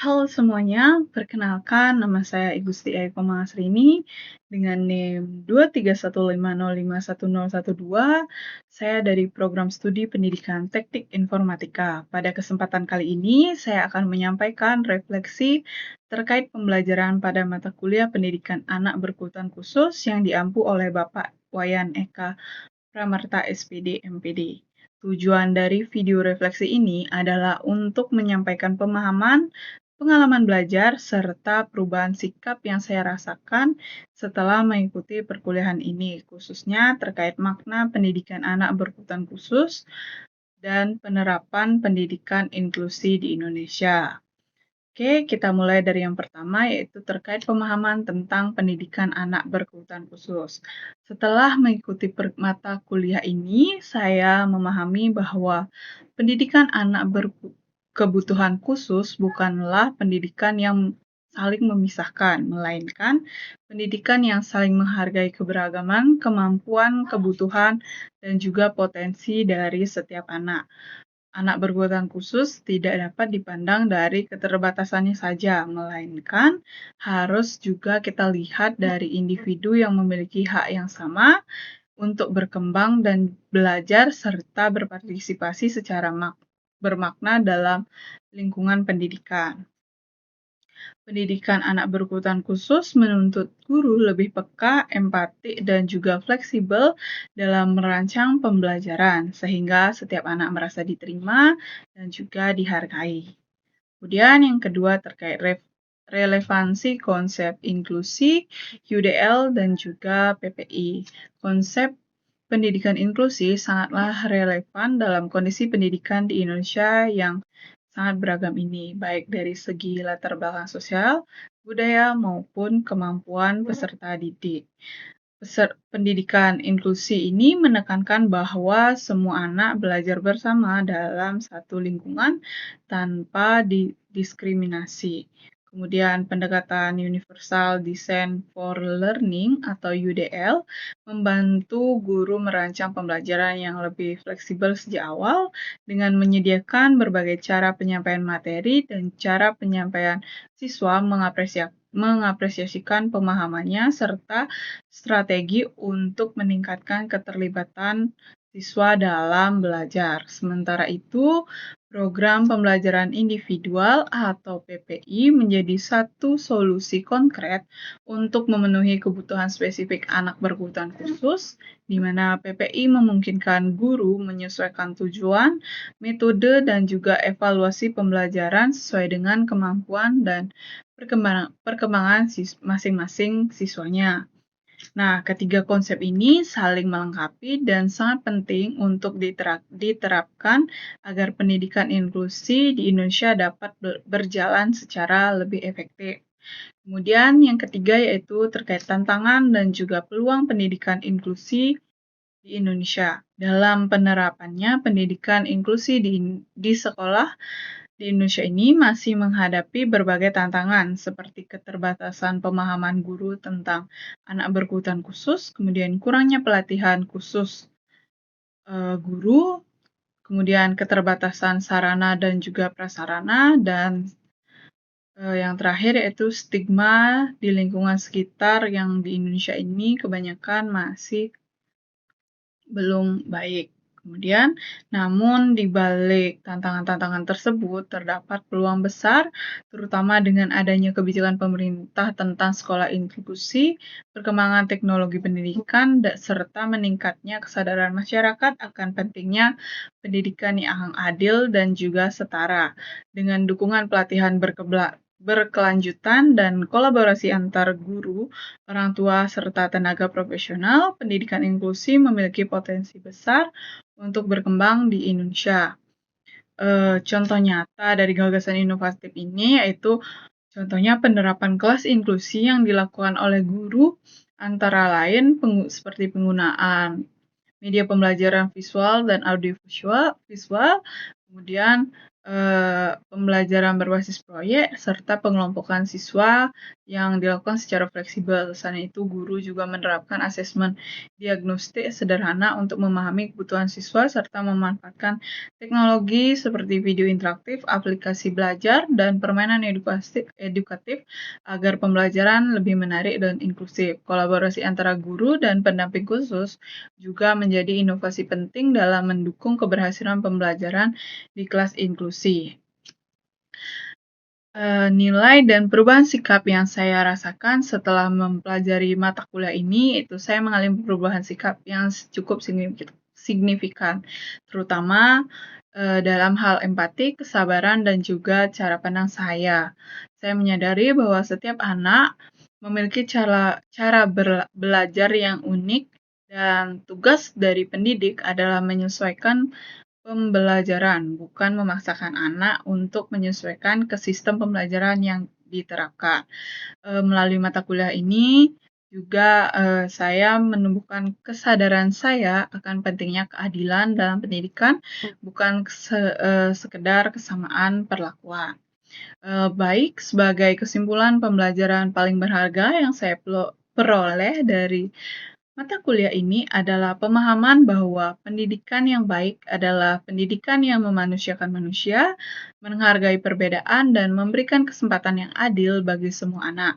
Halo semuanya, perkenalkan nama saya Igusti Eko Mangasrini dengan NIM 23150511012. Saya dari Program Studi Pendidikan Teknik Informatika. Pada kesempatan kali ini, saya akan menyampaikan refleksi terkait pembelajaran pada mata kuliah pendidikan anak berkebutuhan khusus yang diampu oleh Bapak Wayan Eka Pramarta SPD MPD. Tujuan dari video refleksi ini adalah untuk menyampaikan pemahaman, pengalaman belajar, serta perubahan sikap yang saya rasakan setelah mengikuti perkuliahan ini, khususnya terkait makna pendidikan anak berkebutuhan khusus dan penerapan pendidikan inklusi di Indonesia. Oke, kita mulai dari yang pertama, yaitu terkait pemahaman tentang pendidikan anak berkebutuhan khusus. Setelah mengikuti mata kuliah ini, saya memahami bahwa pendidikan anak berkebutuhan khusus bukanlah pendidikan yang saling memisahkan, melainkan pendidikan yang saling menghargai keberagaman, kemampuan, kebutuhan, dan juga potensi dari setiap anak. Anak berkebutuhan khusus tidak dapat dipandang dari keterbatasannya saja, melainkan harus juga kita lihat dari individu yang memiliki hak yang sama untuk berkembang dan belajar serta berpartisipasi secara bermakna dalam lingkungan pendidikan. Pendidikan anak berkebutuhan khusus menuntut guru lebih peka, empati, dan juga fleksibel dalam merancang pembelajaran, sehingga setiap anak merasa diterima dan juga dihargai. Kemudian yang kedua terkait relevansi konsep inklusi, UDL, dan juga PPI. Konsep pendidikan inklusi sangatlah relevan dalam kondisi pendidikan di Indonesia yang sangat beragam ini, baik dari segi latar belakang sosial, budaya, maupun kemampuan peserta didik. Pendidikan inklusi ini menekankan bahwa semua anak belajar bersama dalam satu lingkungan tanpa diskriminasi. Kemudian pendekatan Universal Design for Learning atau UDL membantu guru merancang pembelajaran yang lebih fleksibel sejak awal dengan menyediakan berbagai cara penyampaian materi dan cara penyampaian siswa mengapresiasikan pemahamannya serta strategi untuk meningkatkan keterlibatan siswa dalam belajar. Sementara itu, program pembelajaran individual atau PPI menjadi satu solusi konkret untuk memenuhi kebutuhan spesifik anak berkebutuhan khusus, di mana PPI memungkinkan guru menyesuaikan tujuan, metode, dan juga evaluasi pembelajaran sesuai dengan kemampuan dan perkembangan masing-masing siswanya. Nah, ketiga konsep ini saling melengkapi dan sangat penting untuk diterapkan agar pendidikan inklusi di Indonesia dapat berjalan secara lebih efektif. Kemudian yang ketiga yaitu terkait tantangan dan juga peluang pendidikan inklusi di Indonesia. Dalam penerapannya, pendidikan inklusi di sekolah di Indonesia ini masih menghadapi berbagai tantangan seperti keterbatasan pemahaman guru tentang anak berkebutuhan khusus, kemudian kurangnya pelatihan khusus guru, kemudian keterbatasan sarana dan juga prasarana, dan yang terakhir yaitu stigma di lingkungan sekitar yang di Indonesia ini kebanyakan masih belum baik. Kemudian, namun di balik tantangan-tantangan tersebut terdapat peluang besar, terutama dengan adanya kebijakan pemerintah tentang sekolah inklusi, perkembangan teknologi pendidikan, serta meningkatnya kesadaran masyarakat akan pentingnya pendidikan yang adil dan juga setara. Dengan dukungan pelatihan berkelanjutan dan kolaborasi antar guru, orang tua, serta tenaga profesional, pendidikan inklusi memiliki potensi besar untuk berkembang di Indonesia. Contoh nyata dari gagasan inovatif ini yaitu contohnya penerapan kelas inklusi yang dilakukan oleh guru antara lain seperti penggunaan media pembelajaran visual dan audiovisual, Kemudian pembelajaran berbasis proyek serta pengelompokan siswa yang dilakukan secara fleksibel. Selain itu, guru juga menerapkan asesmen diagnostik sederhana untuk memahami kebutuhan siswa serta memanfaatkan teknologi seperti video interaktif, aplikasi belajar, dan permainan edukatif agar pembelajaran lebih menarik dan inklusif. Kolaborasi antara guru dan pendamping khusus juga menjadi inovasi penting dalam mendukung keberhasilan pembelajaran di kelas inklusi. Nilai dan perubahan sikap yang saya rasakan setelah mempelajari mata kuliah ini, itu saya mengalami perubahan sikap yang cukup signifikan, terutama dalam hal empati, kesabaran, dan juga cara pandang saya. Saya menyadari bahwa setiap anak memiliki cara belajar yang unik dan tugas dari pendidik adalah menyesuaikan pembelajaran, bukan memaksakan anak untuk menyesuaikan ke sistem pembelajaran yang diterapkan. Melalui mata kuliah ini juga saya menumbuhkan kesadaran saya akan pentingnya keadilan dalam pendidikan, bukan sekedar kesamaan perlakuan. Baik, sebagai kesimpulan pembelajaran paling berharga yang saya peroleh dari mata kuliah ini adalah pemahaman bahwa pendidikan yang baik adalah pendidikan yang memanusiakan manusia, menghargai perbedaan, dan memberikan kesempatan yang adil bagi semua anak.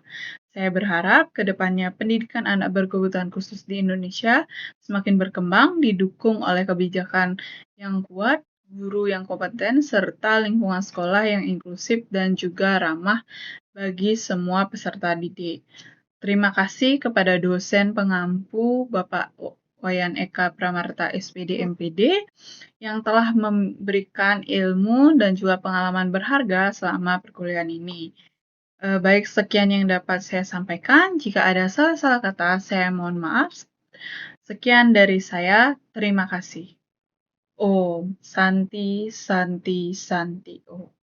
Saya berharap ke depannya pendidikan anak berkebutuhan khusus di Indonesia semakin berkembang, didukung oleh kebijakan yang kuat, guru yang kompeten, serta lingkungan sekolah yang inklusif dan juga ramah bagi semua peserta didik. Terima kasih kepada dosen pengampu Bapak Wayan Eka Pramarta SPD MPD yang telah memberikan ilmu dan juga pengalaman berharga selama perkuliahan ini. Baik, sekian yang dapat saya sampaikan. Jika ada salah-salah kata, saya mohon maaf. Sekian dari saya. Terima kasih. Om Santi Santi Santi Om.